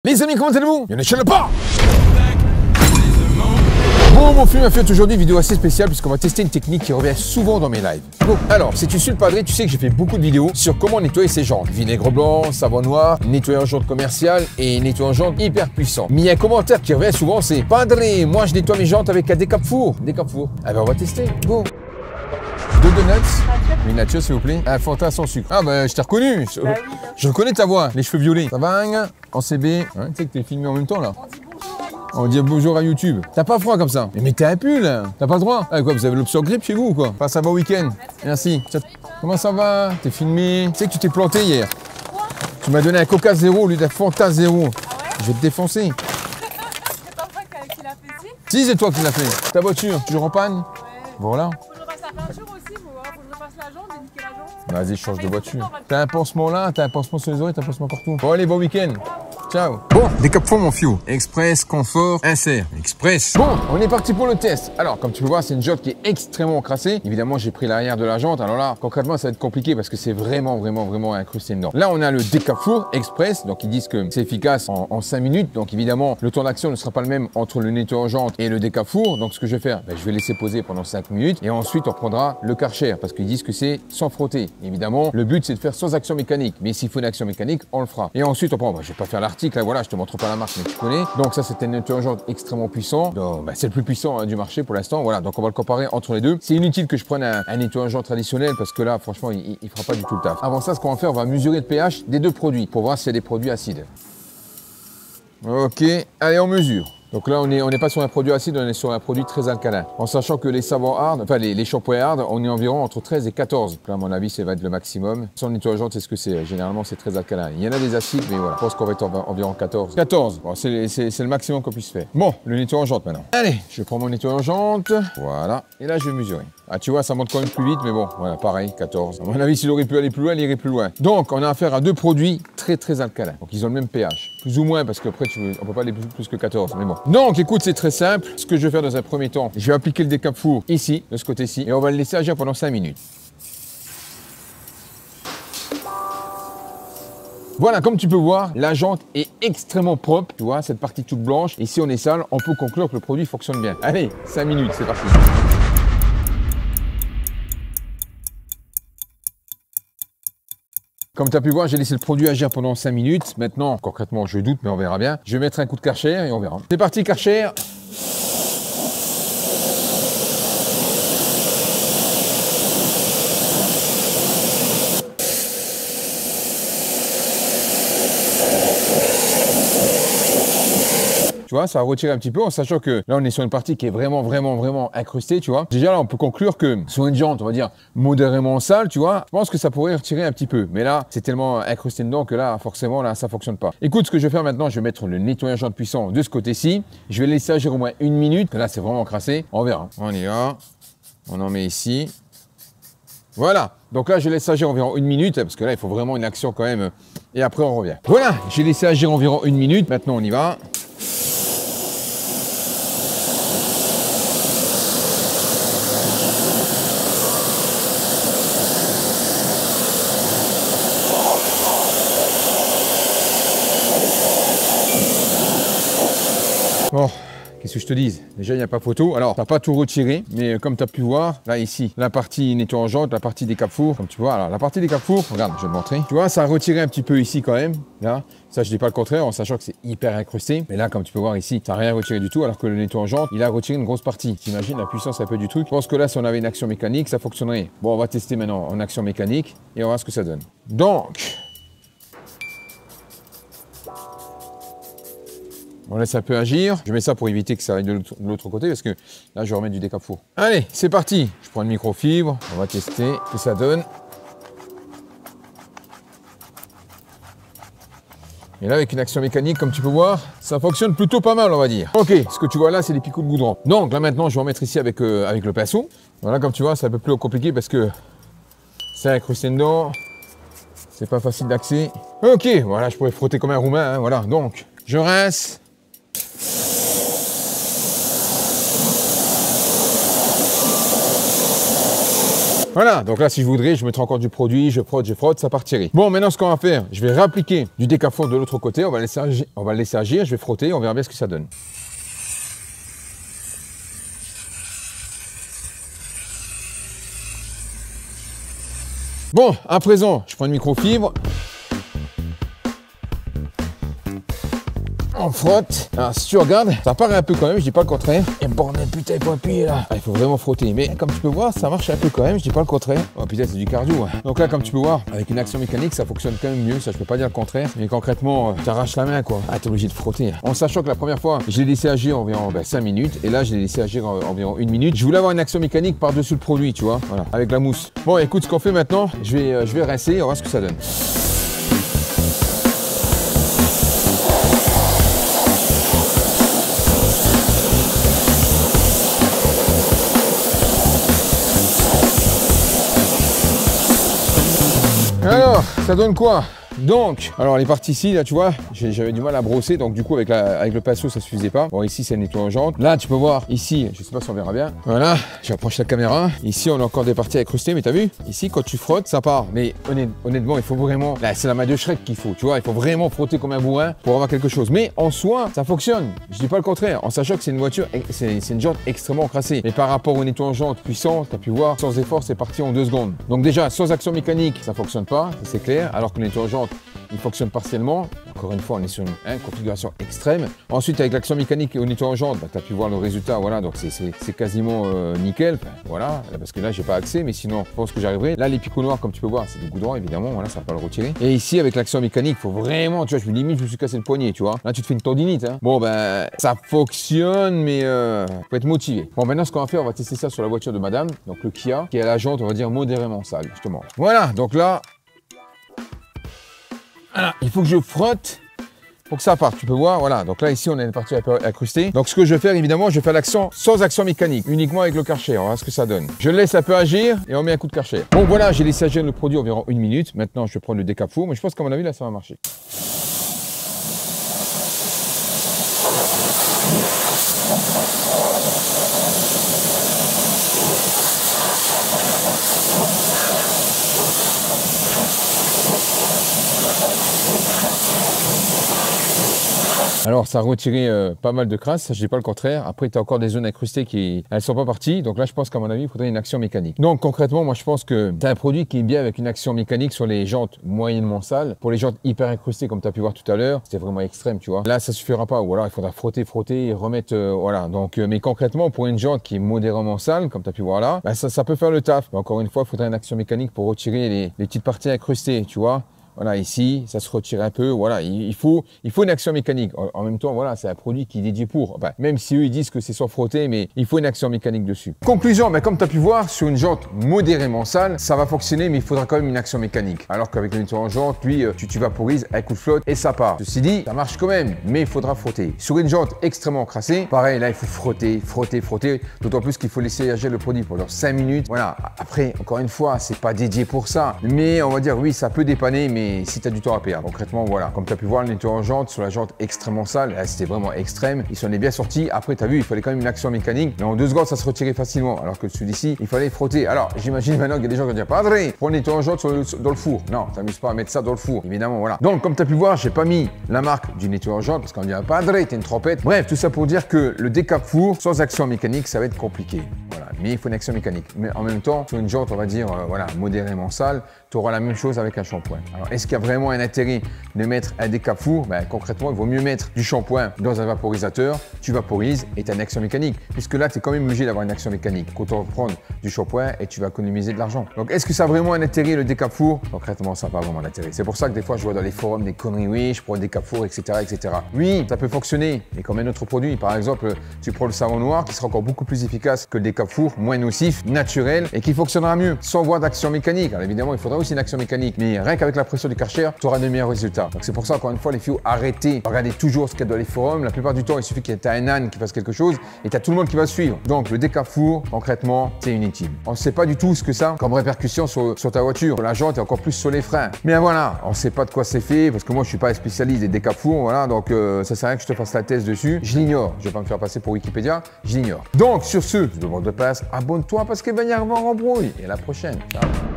Les amis, comment allez-vous? Il y en a chez le pas. Bon, mon film a fait aujourd'hui une vidéo assez spéciale puisqu'on va tester une technique qui revient souvent dans mes lives. Bon, alors, si tu suis le padré, tu sais que j'ai fait beaucoup de vidéos sur comment nettoyer ses jantes. Vinaigre blanc, savon noir, nettoyant jantes commercial et nettoyant jantes hyper puissant. Mais il y a un commentaire qui revient souvent, c'est padré, moi je nettoie mes jantes avec un décape-four. Décape-four. Ah ben on va tester. Go. 2 donuts, une nature s'il vous plaît, un Fanta sans sucre. Ah bah je t'ai reconnu, je reconnais ta voix, les cheveux violets. Ça va, en CB, hein, tu sais que t'es filmé en même temps là. On dit bonjour à YouTube. T'as pas froid comme ça? Mais mettez un pull, t'as pas le droit. Ah quoi, vous avez l'option grippe chez vous ou quoi? Passe un bon week-end. Merci. Comment ça va? T'es filmé? Tu sais que tu t'es planté hier. Quoi? Tu m'as donné un Coca zéro au lieu d'un Fanta zéro. Ah ouais? Je vais te défoncer. C'est pas toi qui l'a fait ici? Si, c'est toi qui l'as fait. Ta voiture, toujours en panne? Ouais. Voilà. La peinture aussi, faut que je fasse la jambe et niquer la jambe. Vas-y, change de voiture. T'as un pansement là, t'as un pansement sur les oreilles, t'as un pansement partout. Bon, allez, bon week-end. Ciao. Bon, décape-four mon fiou. Express, confort, insert. Express. Bon, on est parti pour le test. Alors, comme tu peux voir, c'est une jante qui est extrêmement encrassée. Évidemment, j'ai pris l'arrière de la jante. Alors là, concrètement, ça va être compliqué parce que c'est vraiment incrusté dedans. Là, on a le décape-four express. Donc, ils disent que c'est efficace en 5 minutes. Donc, évidemment, le temps d'action ne sera pas le même entre le nettoyant jante et le décape-four. Donc, ce que je vais faire, je vais laisser poser pendant 5 minutes. Et ensuite, on prendra le Karcher parce qu'ils disent que c'est sans frotter. Évidemment, le but, c'est de faire sans action mécanique. Mais s'il faut une action mécanique, on le fera. Et ensuite, on prend, je vais pas faire l'article, là, voilà, je te montre pas la marque, mais tu connais. Donc, ça, c'est un nettoyant jante extrêmement puissant. Donc, c'est le plus puissant du marché pour l'instant. Voilà, donc on va le comparer entre les deux. C'est inutile que je prenne un nettoyant jante traditionnel parce que là, franchement, il fera pas du tout le taf. Avant ça, ce qu'on va faire, on va mesurer le pH des deux produits pour voir s'il y a des produits acides. Ok, allez, on mesure. Donc là, on n'est pas sur un produit acide, on est sur un produit très alcalin. En sachant que les savons hard, enfin les shampoings hard, on est environ entre 13 et 14. Donc là, à mon avis, ça va être le maximum. Sans le nettoyant jante, c'est ce que c'est. Généralement, c'est très alcalin. Il y en a des acides, mais voilà. Je pense qu'on va être environ 14. 14, bon, c'est le maximum qu'on puisse faire. Bon, le nettoyant jante maintenant. Allez, je prends mon nettoyant jante. Voilà. Et là, je vais mesurer. Ah, tu vois, ça monte quand même plus vite, mais bon, voilà, pareil, 14. À mon avis, s'il aurait pu aller plus loin, il irait plus loin. Donc, on a affaire à deux produits très alcalins. Donc, ils ont le même pH. Plus ou moins, parce qu'après, on peut pas aller plus que 14, mais bon. Donc, écoute, c'est très simple. Ce que je vais faire dans un premier temps, je vais appliquer le décape-four ici, de ce côté-ci, et on va le laisser agir pendant 5 minutes. Voilà, comme tu peux voir, la jante est extrêmement propre. Tu vois, cette partie toute blanche. Et si on est sale, on peut conclure que le produit fonctionne bien. Allez, 5 minutes, c'est parti. Comme tu as pu voir, j'ai laissé le produit agir pendant 5 minutes. Maintenant, concrètement, je doute, mais on verra bien. Je vais mettre un coup de Karcher et on verra. C'est parti, Karcher. Tu vois, ça a retiré un petit peu en sachant que là, on est sur une partie qui est vraiment incrustée, tu vois. Déjà, là, on peut conclure que sur une jante, on va dire, modérément sale, tu vois, je pense que ça pourrait retirer un petit peu. Mais là, c'est tellement incrusté dedans que là, forcément, là, ça fonctionne pas. Écoute, ce que je vais faire maintenant, je vais mettre le nettoyant jante puissant de ce côté-ci. Je vais laisser agir au moins 1 minute. Là, c'est vraiment encrassé. On verra. On y va. On en met ici. Voilà. Donc là, je laisse agir environ 1 minute parce que là, il faut vraiment une action quand même. Et après, on revient. Voilà. J'ai laissé agir environ 1 minute. Maintenant, on y va. Bon, qu'est-ce que je te dise? Déjà, il n'y a pas photo. Alors, tu n'as pas tout retiré, mais comme tu as pu voir, là, ici, la partie nettoyant jante, la partie décape-four, comme tu vois, alors, la partie décape-four, regarde, je vais te montrer. Tu vois, ça a retiré un petit peu ici quand même, là. Ça, je dis pas le contraire, en sachant que c'est hyper incrusté. Mais là, comme tu peux voir ici, ça n'a rien retiré du tout, alors que le nettoyant jante, il a retiré une grosse partie. T'imagines la puissance un peu du truc? Je pense que là, si on avait une action mécanique, ça fonctionnerait. Bon, on va tester maintenant en action mécanique et on va voir ce que ça donne. Donc, on laisse un peu agir. Je mets ça pour éviter que ça aille de l'autre côté parce que là, je vais remettre du décape-four. Allez, c'est parti. Je prends une microfibre. On va tester ce que ça donne. Et là, avec une action mécanique, comme tu peux voir, ça fonctionne plutôt pas mal, on va dire. Ok, ce que tu vois là, c'est les picots de goudron. Donc là, maintenant, je vais en mettre ici avec le pinceau. Voilà, comme tu vois, c'est un peu plus compliqué parce que c'est incrusté dedans. C'est pas facile d'accès. Ok, voilà, je pourrais frotter comme un roumain. Hein, voilà, donc, je rince. Voilà, donc là, si je voudrais, je mettrai encore du produit, je frotte, ça partirait. Bon, maintenant, ce qu'on va faire, je vais réappliquer du décapfour de l'autre côté, on va le laisser agir, je vais frotter, on verra bien ce que ça donne. Bon, à présent, je prends une microfibre. On frotte. Alors, si tu regardes, ça paraît un peu quand même, je dis pas le contraire. Et bordel, putain, il faut appuyer là. Ah, il faut vraiment frotter. Mais comme tu peux voir, ça marche un peu quand même, je dis pas le contraire. Oh putain, c'est du cardio. Hein. Donc là, comme tu peux voir, avec une action mécanique, ça fonctionne quand même mieux. Ça, je peux pas dire le contraire. Mais concrètement, tu arraches la main quoi. Ah, t'es obligé de frotter. En sachant que la première fois, je l'ai laissé agir environ 5 minutes. Et là, je l'ai laissé agir environ 1 minute. Je voulais avoir une action mécanique par-dessus le produit, tu vois. Voilà, avec la mousse. Bon, écoute, ce qu'on fait maintenant, je vais rincer, on va voir ce que ça donne. Alors, ça donne quoi? Donc, alors les parties ici, là tu vois, j'avais du mal à brosser, donc du coup avec le pinceau ça suffisait pas. Bon ici c'est nettoyant. Là tu peux voir, ici, je sais pas si on verra bien. Voilà, j'approche la caméra. Ici on a encore des parties incrustées, mais t'as vu? Ici quand tu frottes, ça part. Mais honnêtement, il faut vraiment, là c'est la main de Shrek qu'il faut, tu vois, il faut vraiment frotter comme un bourrin pour avoir quelque chose. Mais en soi, ça fonctionne. Je dis pas le contraire, en sachant que c'est une voiture, c'est une jante extrêmement crassée. Mais par rapport au nettoyant puissant, t'as pu voir, sans effort c'est parti en 2 secondes. Donc déjà, sans action mécanique, ça fonctionne pas, c'est clair, alors que le nettoyant il fonctionne partiellement. Encore une fois, on est sur une configuration extrême. Ensuite, avec l'action mécanique et au nettoyant, tu as pu voir le résultat. Voilà, donc c'est quasiment nickel. Enfin, voilà, parce que là, j'ai pas accès, mais sinon, je pense que j'arriverai. Là, les picots noirs, comme tu peux voir, c'est du goudron, évidemment. Voilà, ça va pas le retirer. Et ici, avec l'action mécanique, il faut vraiment, tu vois, je me suis cassé le poignet, tu vois. Là, tu te fais une tendinite. Hein. Bon, ben, ça fonctionne, mais faut être motivé. Bon, maintenant, ce qu'on va faire, on va tester ça sur la voiture de madame, donc le Kia, qui est à la jante, on va dire, modérément sale, justement. Voilà, donc là, voilà, il faut que je frotte pour que ça parte. Tu peux voir, voilà. Donc là, ici, on a une partie incrustée. Donc, ce que je vais faire, évidemment, je vais faire l'action sans action mécanique, uniquement avec le Karcher. On va voir ce que ça donne. Je laisse un peu agir et on met un coup de Karcher. Bon, voilà, j'ai laissé agir le produit environ 1 minute. Maintenant, je vais prendre le décapfour, mais je pense qu'à mon avis, là, ça va marcher. Alors ça a retiré pas mal de crasse, ça je dis pas le contraire. Après tu as encore des zones incrustées qui elles sont pas parties. Donc là je pense qu'à mon avis il faudrait une action mécanique. Donc concrètement moi je pense que tu as un produit qui est bien avec une action mécanique sur les jantes moyennement sales. Pour les jantes hyper incrustées comme tu as pu voir tout à l'heure, c'était vraiment extrême tu vois. Là ça suffira pas ou alors il faudra frotter et remettre voilà. Donc mais concrètement pour une jante qui est modérément sale comme tu as pu voir là, bah, ça peut faire le taf. Mais encore une fois il faudrait une action mécanique pour retirer les petites parties incrustées tu vois. Voilà, ici, ça se retire un peu. Voilà, il faut une action mécanique. En même temps, voilà, c'est un produit qui est dédié pour. Enfin, même si eux, ils disent que c'est sans frotter, mais il faut une action mécanique dessus. Conclusion, ben, comme tu as pu voir, sur une jante modérément sale, ça va fonctionner, mais il faudra quand même une action mécanique. Alors qu'avec le nettoyant jante, lui, tu vaporises un coup de flotte et ça part. Ceci dit, ça marche quand même, mais il faudra frotter. Sur une jante extrêmement crassée, pareil, là, il faut frotter. D'autant plus qu'il faut laisser agir le produit pendant 5 minutes. Voilà, après, encore une fois, c'est pas dédié pour ça. Mais on va dire, oui, ça peut dépanner, mais si tu as du temps à perdre. Concrètement, voilà. Comme tu as pu voir, le nettoyant jante sur la jante extrêmement sale, c'était vraiment extrême. Il s'en est bien sorti. Après, tu as vu, il fallait quand même une action mécanique. Mais en 2 secondes, ça se retirait facilement. Alors que celui-ci, il fallait frotter. Alors, j'imagine maintenant qu'il y a des gens qui vont dire, Padre, prends le nettoyant jante dans le four. Non, t'amuses pas à mettre ça dans le four, évidemment, voilà. Donc, comme tu as pu voir, j'ai pas mis la marque du nettoyant jante parce qu'on dit, Padre, t'es une trompette. Bref, tout ça pour dire que le décap four sans action mécanique, ça va être compliqué. Voilà. Mais il faut une action mécanique. Mais en même temps, sur une jante, on va dire, voilà, modérément sale, tu auras la même chose avec un shampoing. Alors, est-ce qu'il y a vraiment un intérêt de mettre un décap four? Ben, concrètement, il vaut mieux mettre du shampoing dans un vaporisateur, tu vaporises et tu as une action mécanique. Puisque là, tu es quand même obligé d'avoir une action mécanique. Autant prendre du shampoing et tu vas économiser de l'argent. Donc, est-ce que ça a vraiment un intérêt le décap four? Concrètement, ça n'a pas vraiment d'intérêt. C'est pour ça que des fois, je vois dans les forums des conneries, oui, je prends un décap four, etc., etc. Oui, ça peut fonctionner. Et comme un autre produit, par exemple, tu prends le savon noir qui sera encore beaucoup plus efficace que le décap four, moins nocif, naturel et qui fonctionnera mieux sans voir d'action mécanique. Alors évidemment, il faudra aussi une action mécanique, mais rien qu'avec la pression du Karcher, tu auras de meilleurs résultats. Donc c'est pour ça, encore une fois, les filles, arrêtez. Regardez toujours ce qu'il y a dans les forums. La plupart du temps, il suffit qu'il y ait un âne qui fasse quelque chose et tu as tout le monde qui va suivre. Donc le décap four, concrètement, c'est inutile. On ne sait pas du tout ce que ça a comme répercussion sur ta voiture, sur la jante et encore plus sur les freins. Mais voilà, on ne sait pas de quoi c'est fait parce que moi, je suis pas un spécialiste des décap four, voilà. Donc ça sert à rien que je te fasse la thèse dessus. Je l'ignore. Je vais pas me faire passer pour Wikipédia. Je l'ignore. Donc sur ce, je demande de pas abonne-toi parce qu'il va y avoir embrouille. Et à la prochaine. Ciao.